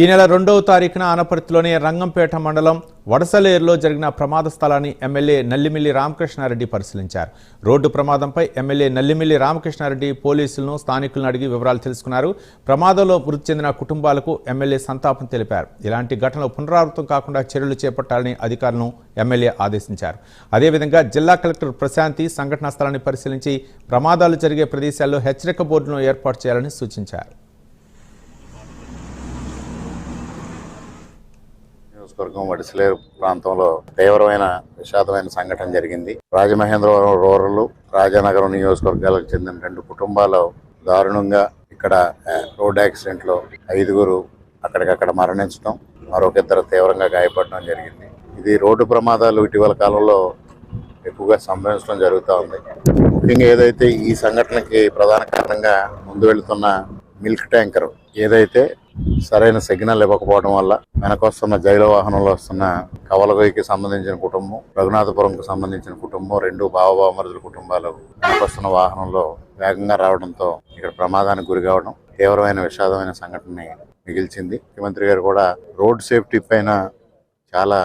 ఈ నెల 2వ తారీఖున ఆనపర్తిలోని రంగంపేట మండలం వడసలేరులో జరిగిన ప్రమాద స్థలాన్ని ఎమ్మెల్యే నల్లిమిల్లి రామకృష్ణారెడ్డి పరిశీలించారు. రోడ్డు ప్రమాదంపై ఎమ్మెల్యే నల్లిమిల్లి రామకృష్ణారెడ్డి పోలీసులను స్థానికులను అడిగి వివరాలు తెలుసుకున్నారు. ప్రమాదంలో మృతి చెందిన కుటుంబాలకు ఎమ్మెల్యే సంతాపం తెలిపారు. ఇలాంటి ఘటనలు పునరావృతం కాకుండా చర్యలు చేపట్టాలని అధికారులను ఎమ్మెల్యే ఆదేశించారు. అదేవిధంగా జిల్లా కలెక్టర్ ప్రశాంతి సంఘటనా స్థలాన్ని పరిశీలించి ప్రమాదాలు జరిగే ప్రదేశాల్లో హెచ్చరిక బోర్డును ఏర్పాటు చేయాలని సూచించారు. నియోజకవర్గం వడిసలేరు ప్రాంతంలో తీవ్రమైన విషాదమైన సంఘటన జరిగింది. రాజమహేంద్రవరం రూరల్, రాజానగరం నియోజకవర్గాలకు చెందిన 2 కుటుంబాలు దారుణంగా ఇక్కడ రోడ్ యాక్సిడెంట్ లో 5గురు అక్కడికక్కడ మరణించడం, మరొక 2 తీవ్రంగా గాయపడడం జరిగింది. ఇది రోడ్డు ప్రమాదాలు ఇటీవల కాలంలో ఎక్కువగా సంభవించడం జరుగుతూ ఉంది. ముఖ్యంగా ఏదైతే ఈ సంఘటనకి ప్రధాన కారణంగా ముందు వెళుతున్న మిల్క్ ట్యాంకర్ ఏదైతే సరైన సిగ్నల్ ఇవ్వకపోవడం వల్ల వెనకొస్తున్న జైలు వాహనంలో వస్తున్న కవలగొయ్యకి సంబంధించిన కుటుంబం, రఘునాథపురంకు సంబంధించిన కుటుంబం, 2 బావబావమరుదుల కుటుంబాలు వెనకొస్తున్న వాహనంలో వేగంగా రావడంతో ఇక్కడ ప్రమాదానికి గురి కావడం తీవ్రమైన విషాదమైన సంఘటనని మిగిల్చింది. ముఖ్యమంత్రి గారు కూడా రోడ్ సేఫ్టీ పైన చాలా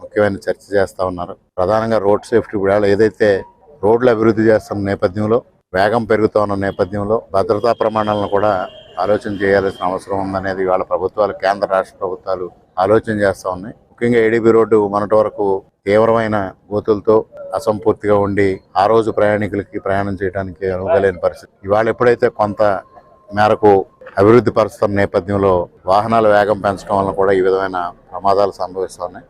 ముఖ్యమైన చర్చ చేస్తా ఉన్నారు. ప్రధానంగా రోడ్ సేఫ్టీ కూడా ఏదైతే రోడ్లు అభివృద్ధి చేస్తున్న నేపథ్యంలో, వేగం పెరుగుతూ ఉన్న నేపథ్యంలో భద్రతా ప్రమాణాలను కూడా ఆలోచన చేయాల్సిన అవసరం ఉందనేది వాళ్ళ ప్రభుత్వాలు, కేంద్ర రాష్ట్ర ప్రభుత్వాలు ఆలోచన చేస్తూ ఉన్నాయి. ముఖ్యంగా ఏడీబీ రోడ్డు మొన్నటి వరకు తీవ్రమైన గోతులతో అసంపూర్తిగా ఉండి ఆ రోజు ప్రయాణికులకి ప్రయాణం చేయడానికి అనువులేని పరిస్థితి. ఇవాళ ఎప్పుడైతే కొంత మేరకు అభివృద్ధి పరుస్తున్న నేపథ్యంలో వాహనాల వేగం పెంచడం వల్ల కూడా ఈ విధమైన ప్రమాదాలు సంభవిస్తున్నాయి.